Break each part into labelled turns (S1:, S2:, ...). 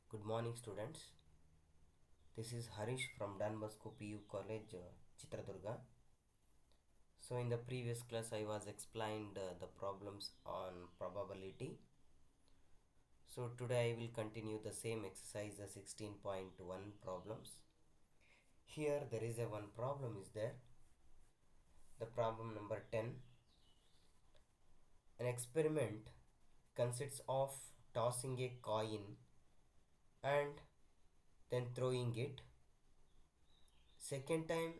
S1: Good morning, students. This is Harish from Dan Bosco PU College, Chitradurga. So, in the previous class, I was explained the problems on probability. So, today I will continue the same exercise, the 16.1 problems. Here, there is a one problem is there. The problem number 10. An experiment consists of tossing a coin and then throwing it. Second time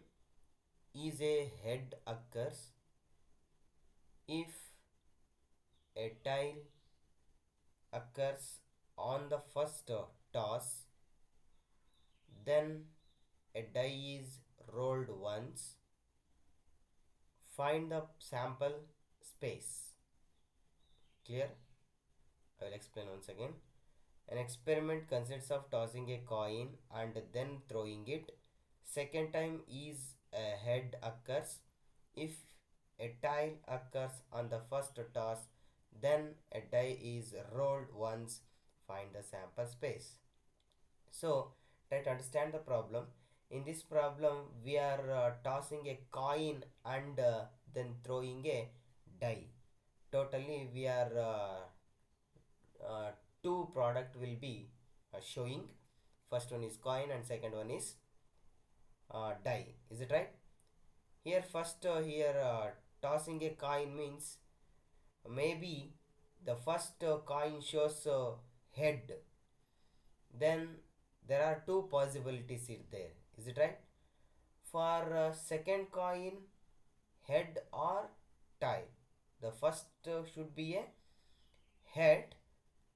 S1: is a head occurs if a tail occurs on the first toss, then a die is rolled once. Find the sample space. Clear? I will explain once again. An experiment consists of tossing a coin and then throwing it. Second time is a head occurs. If a tail occurs on the first toss, then a die is rolled once. Find the sample space. So, try to understand the problem. In this problem, we are tossing a coin and then throwing a die. Totally, we are two product will be showing. First one is coin and second one is die. Is it right? Here, first here tossing a coin means maybe the first coin shows head, then there are two possibilities in there. Is it right? For second coin, head or tail. The first should be a head.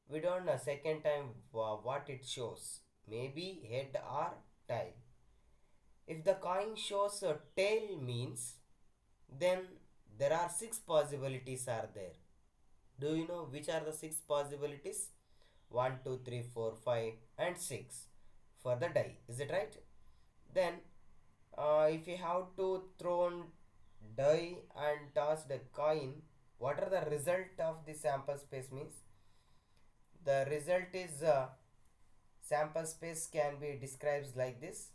S1: We don't know second time what it shows. Maybe head or tail. If the coin shows a tail means, then there are six possibilities are there. Do you know which are the six possibilities? 1, 2, 3, 4, 5, and 6 for the die. Is it right? Then, if you have to throw die and toss the coin, what are the result of the sample space means? The result is sample space can be described like this.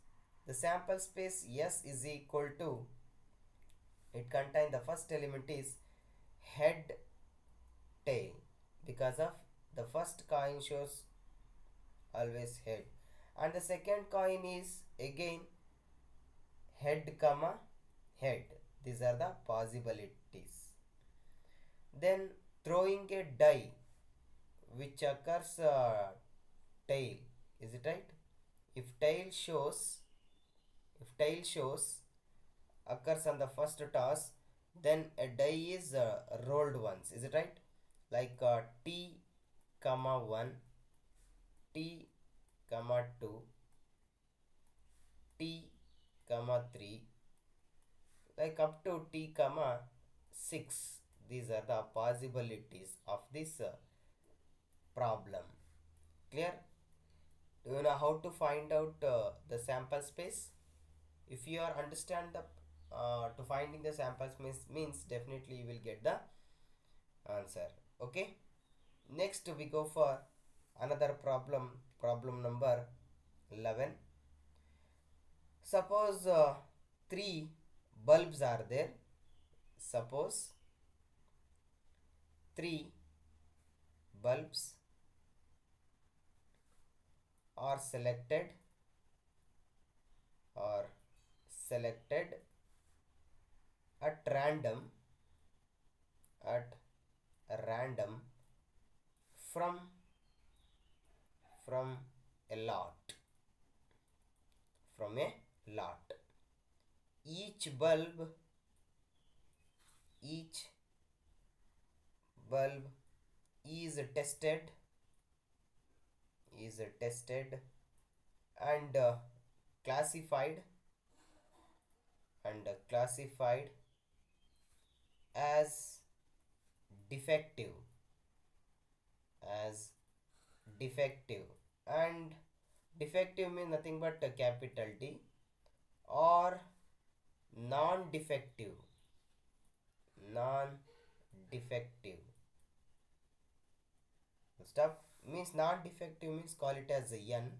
S1: The sample space S is equal to, it contains the first element is head tail, because of the first coin shows always head, and the second coin is again head comma head. These are the possibilities. Then throwing a die which occurs tail. Is it right? If tail shows, if tail shows occurs on the first toss, then a die is rolled once. Is it right? Like T comma 1, T comma 2, T comma 3, like up to T comma 6. These are the possibilities of this problem. Clear? Do you know how to find out the sample space? If you are understand the to finding the sample space means definitely you will get the answer. Okay. Next we go for another problem. Problem number 11. Suppose three bulbs are there. Suppose three bulbs are or selected at random at random from from a lot, from a lot. Each bulb is tested and classified classified as defective, as defective, and defective means nothing but a capital D, or non-defective, non-defective, Stop. Means non defective means call it as a n,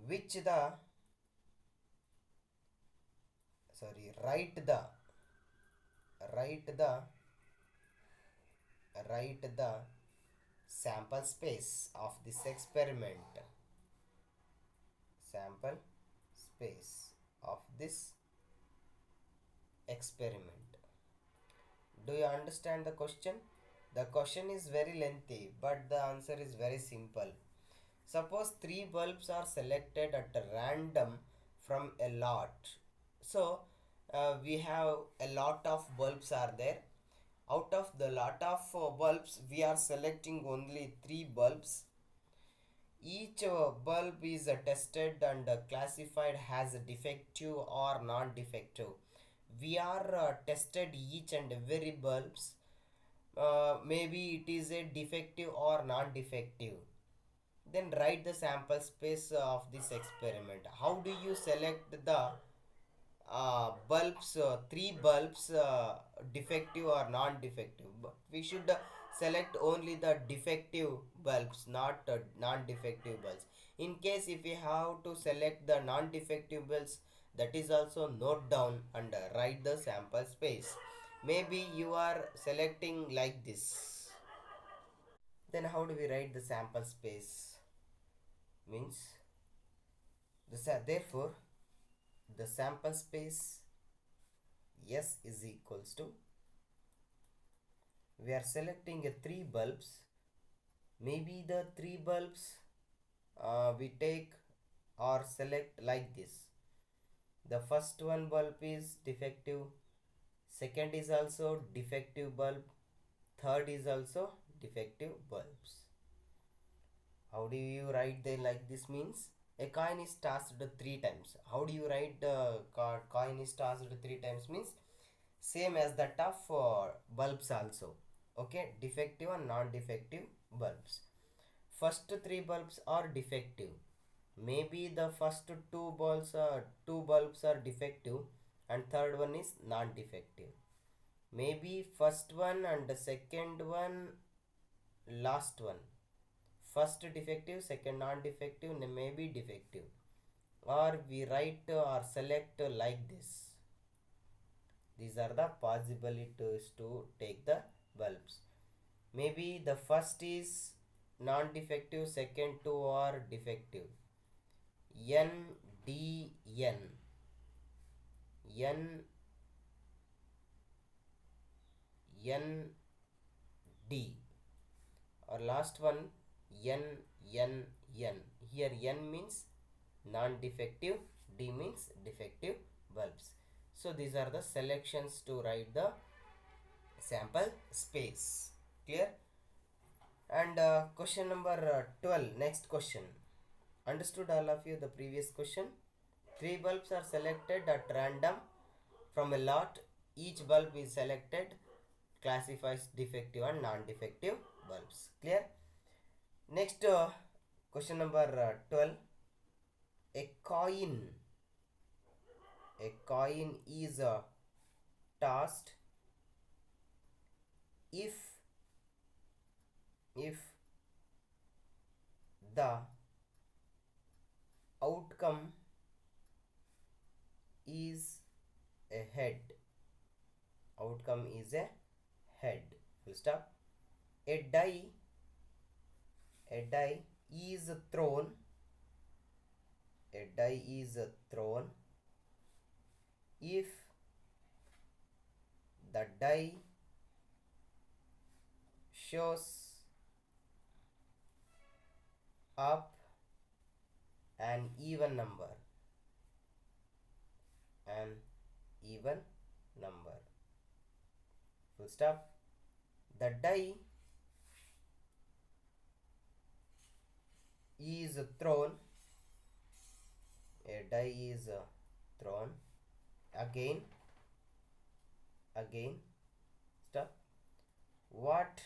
S1: which the sorry write the write the sample space of this experiment, sample space of this experiment. Do you understand the question? The question is very lengthy, but the answer is very simple. Suppose three bulbs are selected at random from a lot. So we have a lot of bulbs are there. Out of the lot of bulbs, we are selecting only three bulbs. Each bulb is tested and classified as defective or non-defective. We are tested each and every bulbs. Maybe it is a defective or non-defective. Then write the sample space of this experiment. How do you select the bulbs, three bulbs, defective or non-defective? We should select only the defective bulbs, not non-defective bulbs. In case if we have to select the non-defective bulbs, that is also note down and write the sample space. Maybe you are selecting like this. Then how do we write the sample space? Means therefore the sample space S is equals to, we are selecting a three bulbs. Maybe the three bulbs we take or select like this. The first one bulb is defective, second is also defective bulb, third is also defective bulbs. How do you write the like this? Means a coin is tossed three times. How do you write the coin is tossed three times? Means same as that of bulbs also. Okay, defective and non-defective bulbs. First three bulbs are defective. Maybe the first two bulbs are defective and third one is non-defective. Maybe first one and the second one, last one. First defective, second non-defective, maybe defective. Or we write or select like this. These are the possibilities to take the bulbs. Maybe the first is non-defective, second two are defective. N D N N N D, or last one N N N. Here N means non-defective, D means defective bulbs. So these are the selections to write the sample space. Clear? And question number 12, next question. Understood all of you the previous question? Three bulbs are selected at random from a lot. Each bulb is selected, classifies defective and non-defective bulbs. Clear? Next question number 12. A coin is tossed if the outcome is a head. Outcome is a head. Full stop. A die is thrown. A die is thrown if the die shows up an even number. Full stop. The die is thrown. A die is thrown again. Stop. What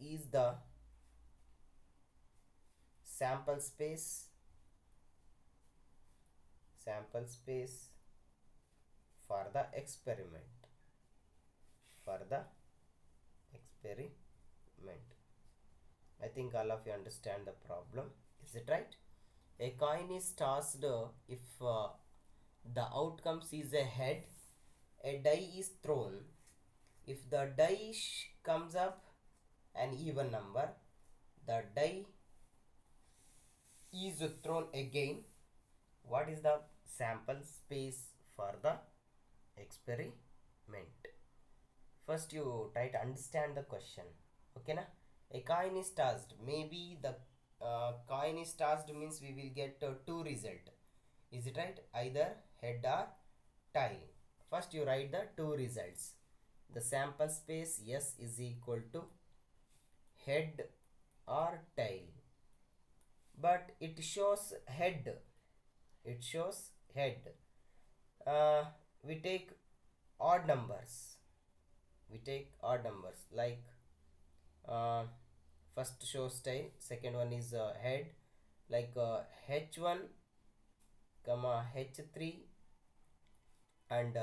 S1: is the sample space for the experiment? experiment. I think all of you understand the problem. Is it right? A coin is tossed if the outcomes is a head. A die is thrown. If the die comes up an even number, the die is thrown again. What is the sample space for the experiment? First you try to understand the question. Okay na? A coin is tossed. Maybe the coin is tossed means we will get two result. Is it right? Either head or tail. First you write the two results. The sample space S is equal to head or tail. But it shows head. It shows head. We take odd numbers. We take odd numbers like first shows tail, second one is head, like h1 comma h3 and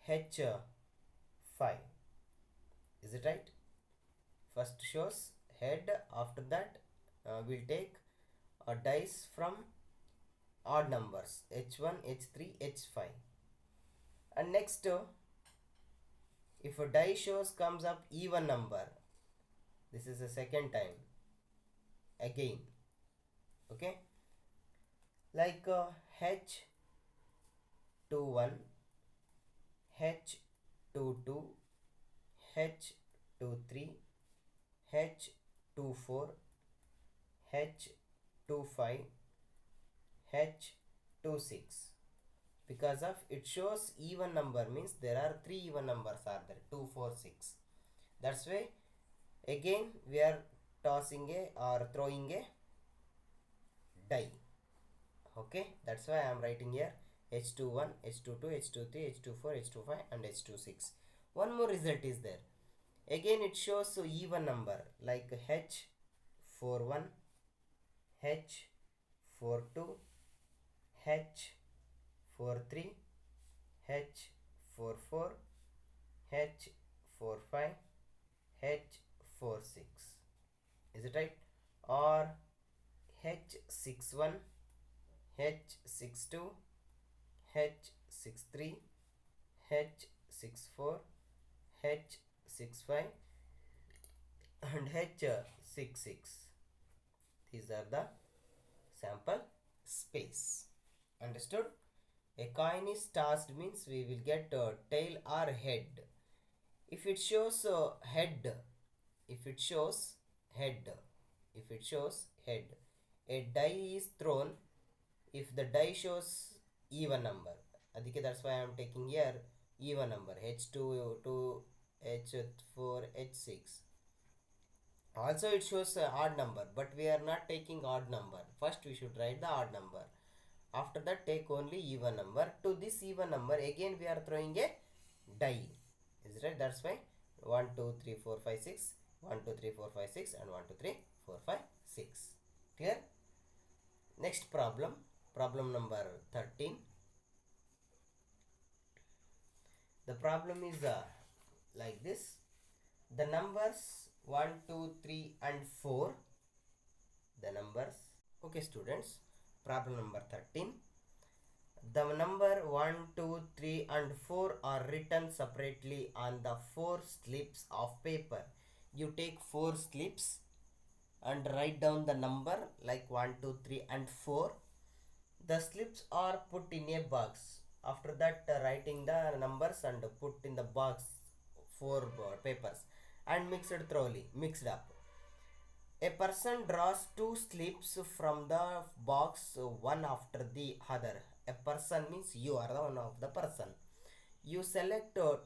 S1: h5. Is it right? First shows head, after that we'll take dice from odd numbers h1 h3 h5, and next if a die shows comes up even number, this is the second time again. Okay, like h21 h22 h23 h24 h25 h26. Because of it shows even number means there are three even numbers are there, 2 4 6. That's why again we are tossing a or throwing a die. Okay, that's why I am writing here h21 h22 h23 h24 h25 and h26. One more result is there. Again it shows even number like h41 h42 h43 h44 h45 h46. Is it right? Or h61 h62 h63 h64 h65 and h66. These are the sample space. Understood? A coin is tossed means we will get tail or head. If it shows head, if it shows head, if it shows head, a die is thrown if the die shows even number. Adike, that's why I am taking here even number h2 to h4 h6. Also it shows odd number, but we are not taking odd number. First we should write the odd number, after that take only even number. To this even number again we are throwing a die. Is it right? That's why 1 2 3 4 5 6, 1 2 3 4 5 6 and 1 2 3 4 5 6. Clear? Next problem, problem number 13. The problem is like this. The numbers 1 2 3 and 4, the numbers. Okay students, problem number 13. The number 1 2 3 and 4 are written separately on the 4 slips of paper. You take 4 slips and write down the number like 1 2 3 and 4. The slips are put in a box. After that writing the numbers and put in the box 4 papers and mixed thoroughly, mixed up. A person draws 2 slips from the box one after the other. A person means you are the one of the person. You select or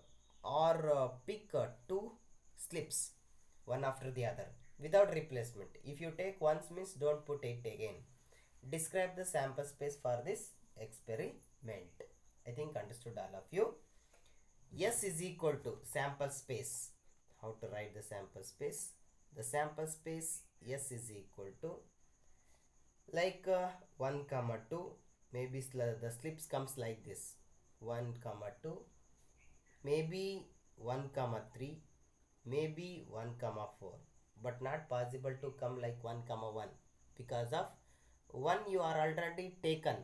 S1: pick 2 slips one after the other without replacement. If you take once means don't put it again. Describe the sample space for this experiment. I think understood all of you. S is equal to sample space. How to write the sample space? The sample space S is equal to like 1 comma 2. Maybe the slips comes like this, 1 comma 2, maybe 1 comma 3, maybe 1 comma 4. but not possible to come like 1 comma 1 because of 1 you are already taken,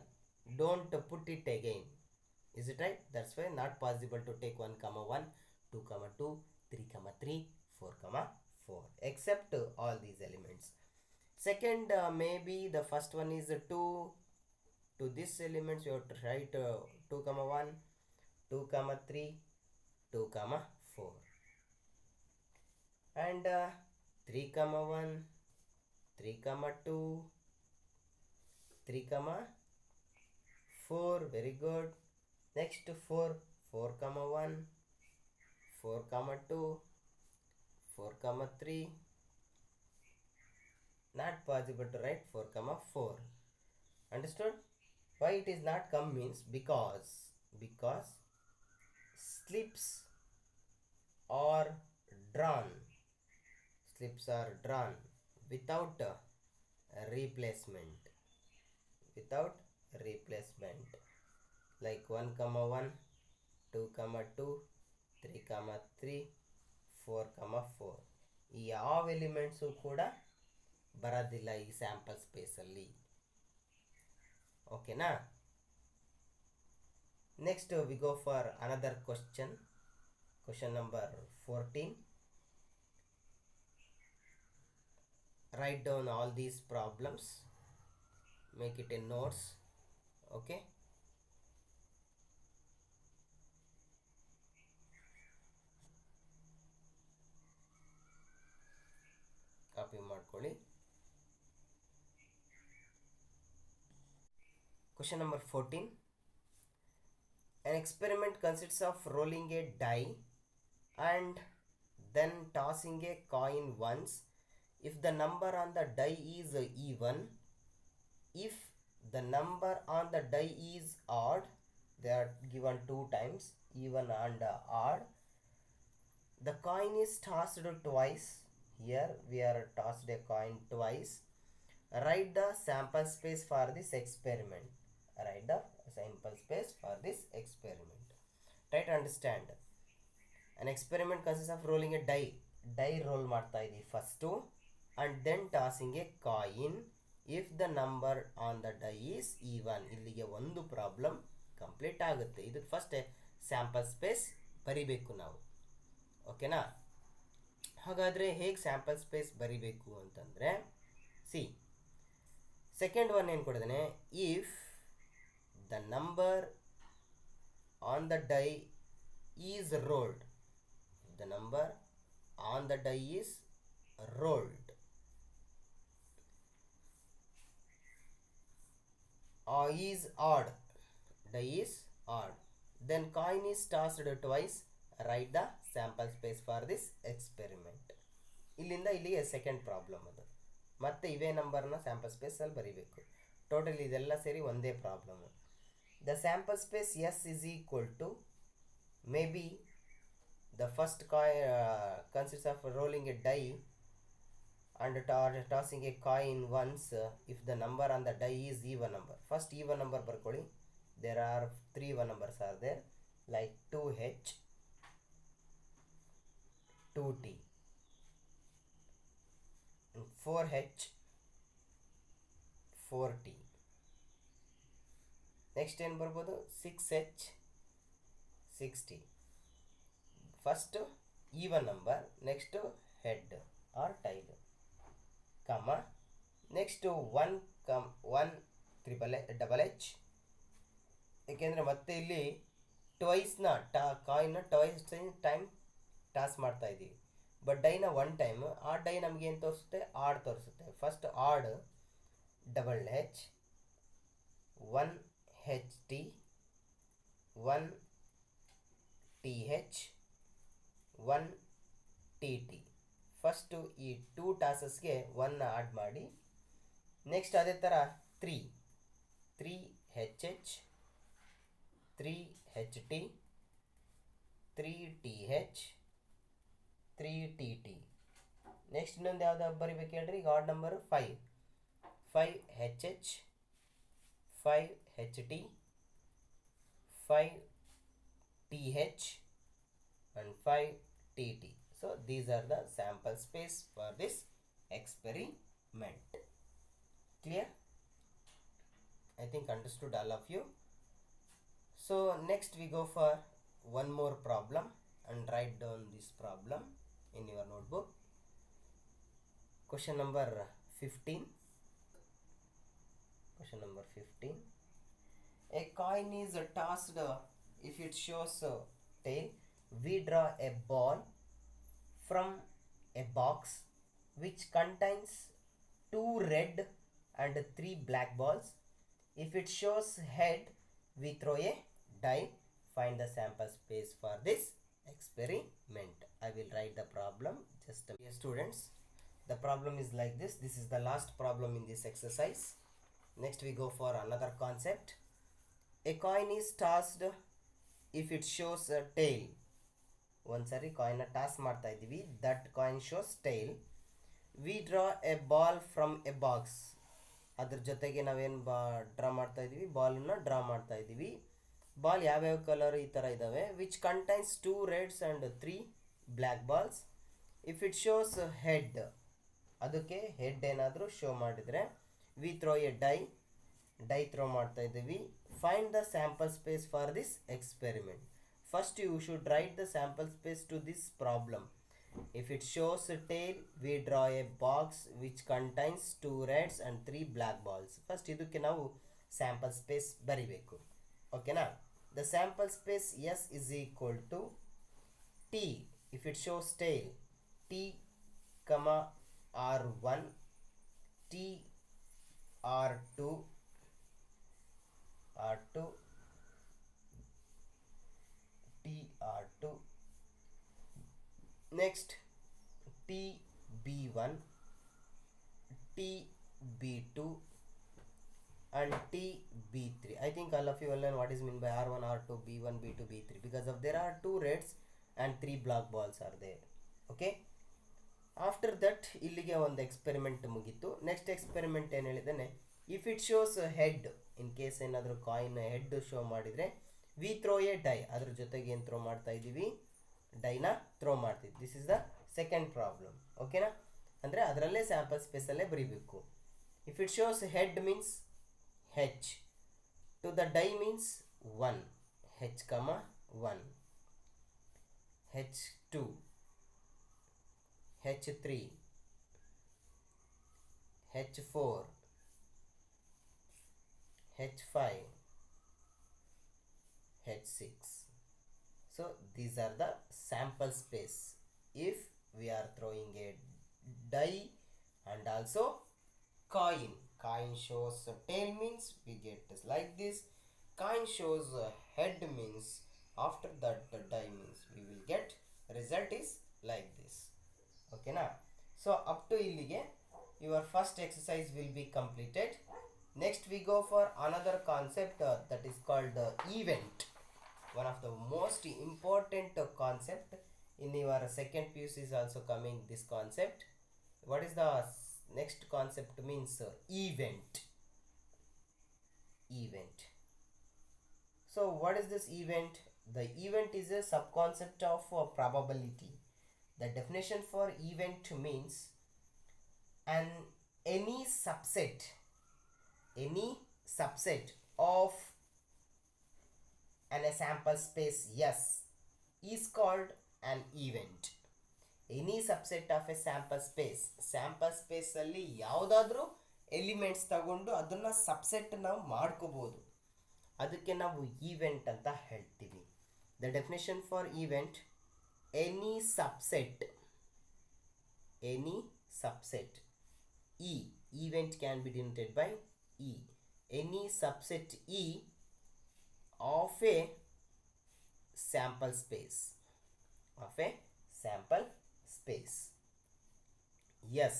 S1: don't put it again. Is it right? That's why not possible to take 1 comma 1, 2 comma 2, 3 comma 3, 4 comma 4, except all these elements. Second, maybe the first one is 2. To this elements you have to write 2 comma 1, 2 comma 3, 2 comma 4, and 3 comma 1, 3 comma 2, 3 comma 4. Very good. Next 4, 4 comma 1, 4 comma 2, 4 comma 3. Not possible to write 4 comma 4. Understood? Why it is not come means because slips are drawn. Slips are drawn without replacement. Without replacement. Like 1 comma 1, 2 comma 2, 3 comma 3, 4 comma 4. ಈ ಯಾವ elements ಕೂಡ ಬರೋದಿಲ್ಲ ಈ sample ಸ್ಪೇಸಲ್ಲಿ. ಓಕೆನಾ? Next we go for another question. Question number 14. Write down all these problems. Make it in notes. Okay. Copy ಮಾಡ್ಕೊಳ್ಳಿ. Question number 14. An experiment consists of rolling a die and then tossing a coin once. If the number on the die is even, if the number on the die is odd, they are given 2 times, even and odd, the coin is tossed twice. Here we are tossed a coin twice. Write the sample space for this experiment. Write the sample space for this experiment. Try to understand. An experiment consists of rolling a die. Die roll ಮಾಡ್ತಾ ಇದ್ದೀವಿ first, and then tossing a coin if the number on the die is even. ಇಲ್ಲಿಗೆ ಒಂದು problem complete ಆಗುತ್ತೆ. ಇದಕ್ಕೆ first sample space ಬರಿಬೇಕು ನಾವು. ಓಕೆನಾ? ಹಾಗಾದರೆ ಹೇಗೆ ಸ್ಯಾಂಪಲ್ ಸ್ಪೇಸ್ ಬರಿಬೇಕು ಅಂತಂದರೆ, ಸಿ ಸೆಕೆಂಡ್ ಒನ್ ಏನು ಕೊಡಿದಾನೆ, if the number on the die is rolled. The number on the die is rolled. Or is odd. Die is odd. Then coin is tossed twice. Write the sample space for this experiment. ಇಲ್ಲಿಂದ ಇಲ್ಲಿಗೆ second problem ಅದು. ಮತ್ತೆ ಇವೇ ನಂಬರ್ನ sample ಸ್ಪೇಸಲ್ಲಿ ಬರೀಬೇಕು. Total ಇದೆಲ್ಲ ಸೇರಿ ಒಂದೇ problem. The sample space S is equal to, maybe the first coin consists of rolling a die and tossing a coin once if the number on the die is even number. First even number ಬರ್ಕೊಳ್ಳಿ. There are 3 even numbers are there, like 2H, 2T, and 4H, 4T. Next ಏನು ಬರ್ಬೋದು, 6H, 6T. First even number, next head or tail, comma, next 1 double H. ಏಕೆಂದರೆ ಮತ್ತೆ ಇಲ್ಲಿ ಟ್ವೈಸ್ನ ಕಾಯಿನ್ನ twice time toss ಮಾಡ್ತಾ ಇದ್ದೀವಿ. ಬಟ್ ಡೈನ 1 ಟೈಮ್, ಆ ಡೈ ನಮಗೆ ಏನು ತೋರಿಸುತ್ತೆ, ಆಡ್ ತೋರಿಸುತ್ತೆ. First odd double H, 1HT, 1TH, 1TT. ಫಸ್ಟು ಈ 2 ಟಾಸಸ್ಗೆ 1 ಆಡ್ ಮಾಡಿ. ನೆಕ್ಸ್ಟ್ ಅದೇ ಥರ 3HH, 3HT, 3TH, 3TT. Next ಇನ್ನೊಂದು ಯಾವ್ದು ಬರಿಬೇಕು ಹೇಳ್ರಿ, ಈಗ odd number 5HH, 5HT, 5TH and 5TT. So these are the sample space for this experiment. Clear? I think understood all of you. So next we go for one more problem and write down this problem in your notebook. Question number 15. Question number 15. A coin is tossed. If it shows tail, we draw a ball from a box which contains 2 red and 3 black balls. If it shows head, we throw a die. Find the sample space for this experiment. I will write the problem. Just a students. The problem is like this. This is the last problem in this exercise. Next we go for another concept. A coin is tossed if it shows a tail. ಒಂದ್ಸರಿ ಕಾಯಿನ್ನ toss ಮಾಡ್ತಾ ಇದ್ದೀವಿ. That coin shows tail. We draw a ball from a box. ಅದ್ರ ಜೊತೆಗೆ ನಾವೇನು draw ಮಾಡ್ತಾ ಇದ್ದೀವಿ, ಬಾಲನ್ನು draw ಮಾಡ್ತಾ ಇದ್ದೀವಿ. ಬಾಲ್ ಯಾವ್ಯಾವ ಕಲರ್ ಈ ಥರ ಇದ್ದಾವೆ. Which contains 2 reds and 3 black balls. If it shows head, ಅದಕ್ಕೆ ಹೆಡ್ ಏನಾದರೂ ಶೋ ಮಾಡಿದರೆ we throw a die throw ಮಾಡ್ತಾ ಇದ್ದೀವಿ. Find the sample space for this experiment. First you should write the sample space to this problem. If it shows a tail, we draw a box which contains 2 reds and 3 black balls. First idukke ನಾವು sample space ಬರಿಬೇಕು. ಓಕೆನಾ? The sample space S is equal to T. If it shows tail, T, R1, T, R2, TR2, next TB1, TB2 and TB3. I think all of you will learn what is meant by R1, R2, B1, B2, B3 because of there are 2 reds and 3 black balls are there. Okay, after that ಇಲ್ಲಿಗೆ ಒಂದು experiment ಮುಗೀತು. Next experiment ಏನು ಹೇಳಿದ್ದಾನೆ, if it shows head, in case ಏನಾದರೂ coin head show ಮಾಡಿದರೆ we throw a die. ಅದ್ರ ಜೊತೆಗೆ ಏನು ಥ್ರೋ ಮಾಡ್ತಾ ಇದ್ದೀವಿ, ಡೈನ ಥ್ರೋ ಮಾಡ್ತೀವಿ. This is the second problem. ಓಕೆನಾ? ಅಂದರೆ ಅದರಲ್ಲೇ ಸ್ಯಾಂಪಲ್ ಸ್ಪೇಸಲ್ಲೇ ಬರೀಬೇಕು. If it shows head means H, to the die means 1, H, 1, H2, H3, H4, H5, H6. So these are the sample space if we are throwing a die and also coin. Coin shows tail means we get like this. Coin shows head means after that the die means we will get result is like this. Okay na? So up to illige your first exercise will be completed. Next we go for another concept that is called event. One of the most important concept in your second PUC is also coming this concept. What is the next concept means event. So what is this event? The event is a subconcept of probability. The definition for event means any subset of a sample space S is called an event. Any subset of a sample space ಅಲ್ಲಿ ಯಾವುದಾದ್ರೂ elements ತಗೊಂಡು ಅದನ್ನು subset ನಾವು ಮಾಡ್ಕೋಬೋದು. ಅದಕ್ಕೆ ನಾವು event ಅಂತ ಹೇಳ್ತೀವಿ. The definition for event, any subset E, event can be denoted by E. Any subset E of a sample space. Yes,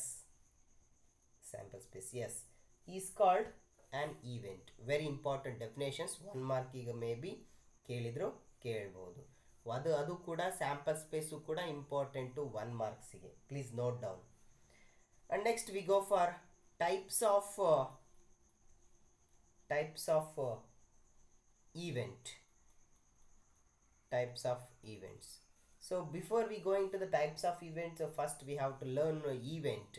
S1: sample space yes is called an event. Very important definitions. 1 mark ಈಗ may be ಕೇಳಿದ್ರು ಕೇಳ್ಬೋದು. ಅದು ಕೂಡ sample space ಕೂಡ important 1 ಮಾರ್ಕ್ಸಿಗೆ. Please note down. And next we go for types of events. So before we go into the types of events, first we have to learn event.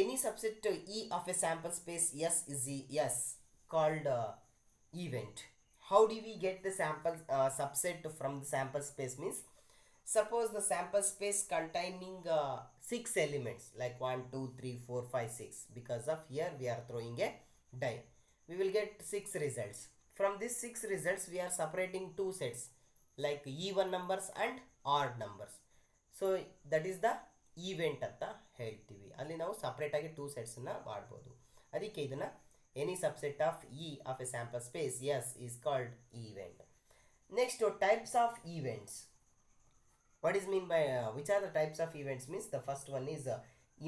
S1: Any subset E of a sample space S is S called event. How do we get the sample subset from the sample space means, suppose the sample space containing 6 elements like 1, 2, 3, 4, 5, 6. Because of here we are throwing a die. We will get 6 results. From these 6 results we are separating 2 sets like even numbers and odd numbers. So that is the event ಅಂತ ಹೇಳ್ತೀವಿ. ಅಲ್ಲಿ ನಾವು separate ಆಗಿ 2 ಸೆಟ್ಸನ್ನು ಮಾಡ್ಬೋದು. ಅದಕ್ಕೆ ಇದನ್ನು any subset of E of a sample space S is called event. Next types of events. What is mean by which are the types of events means, the first one is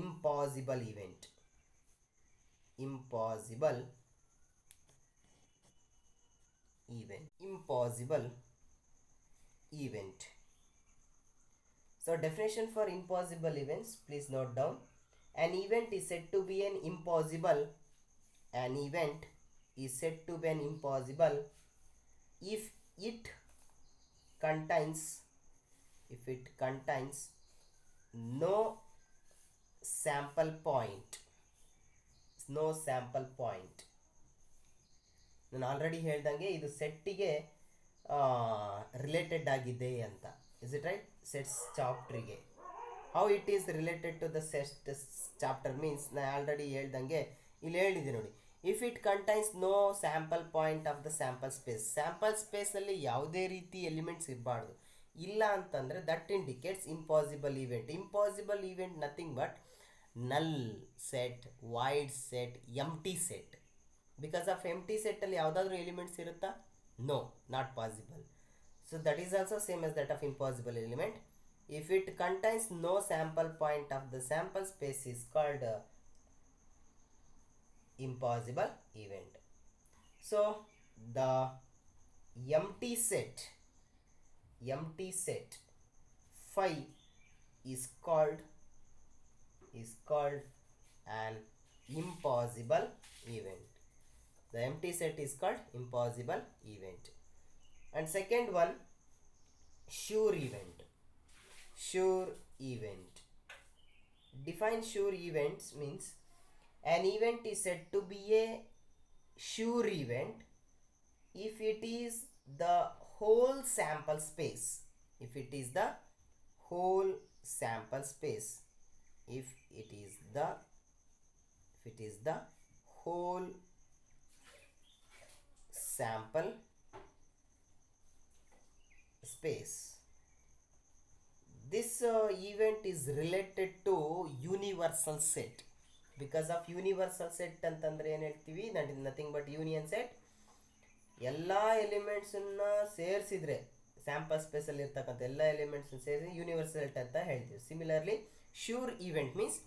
S1: impossible event. Impossible event. Impossible event. So definition for impossible events, please note down. An event is said to be an impossible. An event is said to be an impossible if it contains no sample point. No sample point. ನಾನು already ಹೇಳ್ದಂಗೆ ಇದು ಸೆಟ್ಟಿಗೆ related ಆಗಿದೆ ಅಂತ. Is it right? Sets ಚಾಪ್ಟ್ರಿಗೆ how it is related to the set chapter means, ನಾನು already ಹೇಳ್ದಂಗೆ ಇಲ್ಲಿ ಹೇಳಿದೆ ನೋಡಿ, if it contains no sample point of the sample space. Sample ಸ್ಪೇಸಲ್ಲಿ ಯಾವುದೇ ರೀತಿ ಎಲಿಮೆಂಟ್ಸ್ ಇರಬಾರ್ದು. ಇಲ್ಲ ಅಂತಂದರೆ that indicates impossible event. Impossible event nothing but null set, void set, empty set. Because of empty ಸೆಟ್ಟಲ್ಲಿ ಯಾವುದಾದ್ರೂ ಎಲಿಮೆಂಟ್ಸ್ ಇರುತ್ತಾ? No, not possible. So that is also same as that of impossible element. If it contains no sample point of the sample space is called impossible event. So the empty set phi is called an impossible event. The empty set is called impossible event. And second one, sure event. Sure event. Define sure events means, an event is said to be a sure event if it is the whole sample space. If it is the whole sample space. If it is the whole sample space. This event is related to universal set. Because of universal set ಅಂತಂದ್ರೆ ಏನು ಹೇಳ್ತೀವಿ? That is nothing but union set. ಎಲ್ಲ ಎಲಿಮೆಂಟ್ಸನ್ನು ಸೇರಿಸಿದ್ರೆ sample ಸ್ಪೇಸಲ್ಲಿ ಇರ್ತಕ್ಕಂಥ ಎಲ್ಲ elements ಸೇರಿಸಿ universal set ಅಂತ ಹೇಳ್ತೀವಿ. Similarly sure event means,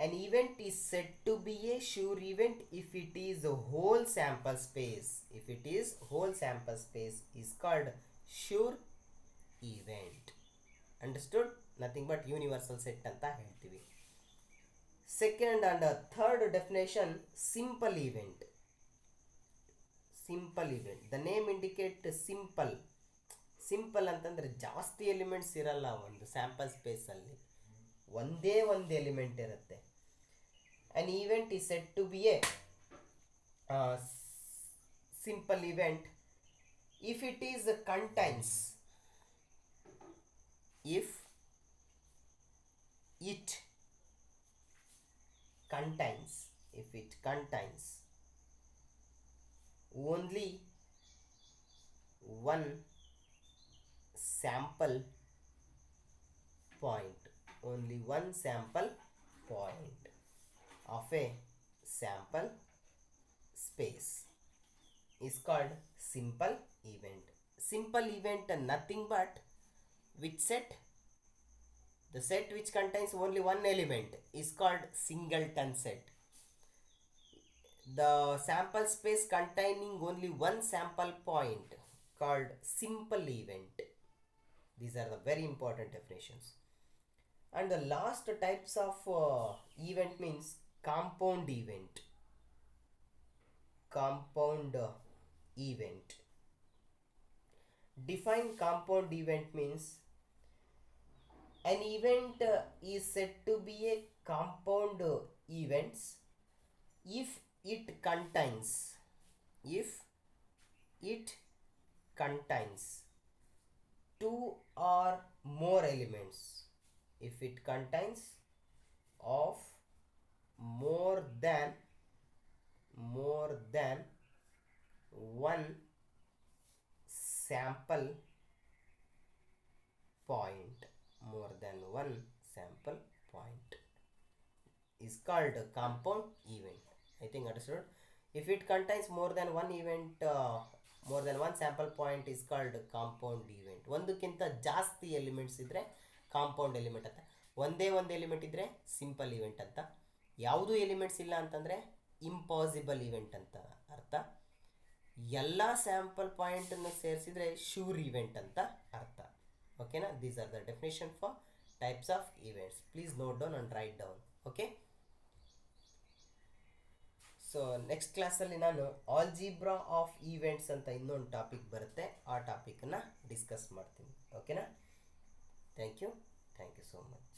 S1: an event is said to be a sure event if it is a whole sample space. If it is whole sample space is called sure event. Understood? Nothing but universal set anta ಹೇಳ್ತೀವಿ. Second and third definition, simple event. Simple event. The name indicate simple. Simple ಅಂತಂದ್ರೆ ಜಾಸ್ತಿ elements ಇರಲ್ಲ ಒಂದು sample ಸ್ಪೇಸಲ್ಲಿ, ಒಂದೇ ಒಂದು element ಇರುತ್ತೆ. An event is said to be a simple event if it contains only one sample point. Only one sample point of a sample space is called simple event. Simple event nothing but which set? The set which contains only one element is called singleton set. The sample space containing only one sample point called simple event. These are the very important definitions. And the last types of event means compound event. Compound event. define compound event means an event is said to be a compound events if it contains if it contains two or more elements. If it contains of more than one sample point, more than one sample point is called a compound event. I think understood. If it contains more than one event, more than one sample point is called compound event. ಒಂದಕ್ಕಿಂತ ಜಾಸ್ತಿ elements ಇದ್ರೆ compound element ಅಂತ. ಒಂದೇ ಒಂದು element ಇದ್ರೆ simple event ಅಂತ. ಯಾವುದು elements ಇಲ್ಲ ಅಂತಂದರೆ ಇಂಪಾಸಿಬಲ್ ಇವೆಂಟ್ ಅಂತ ಅರ್ಥ. ಎಲ್ಲ ಸ್ಯಾಂಪಲ್ ಪಾಯಿಂಟನ್ನು ಸೇರಿಸಿದ್ರೆ ಶೂರ್ ಇವೆಂಟ್ ಅಂತ ಅರ್ಥ. ಓಕೆನಾ? These are the definition for types of events. Please note down and write down. Okay, so next ಕ್ಲಾಸಲ್ಲಿ ನಾನು ಆಲ್ಜಿಬ್ರಾ ಆಫ್ ಈವೆಂಟ್ಸ್ ಅಂತ ಇನ್ನೊಂದು ಟಾಪಿಕ್ ಬರುತ್ತೆ, ಆ ಟಾಪಿಕನ್ನು ಡಿಸ್ಕಸ್ ಮಾಡ್ತೀನಿ. ಓಕೆನಾ? Thank you so much.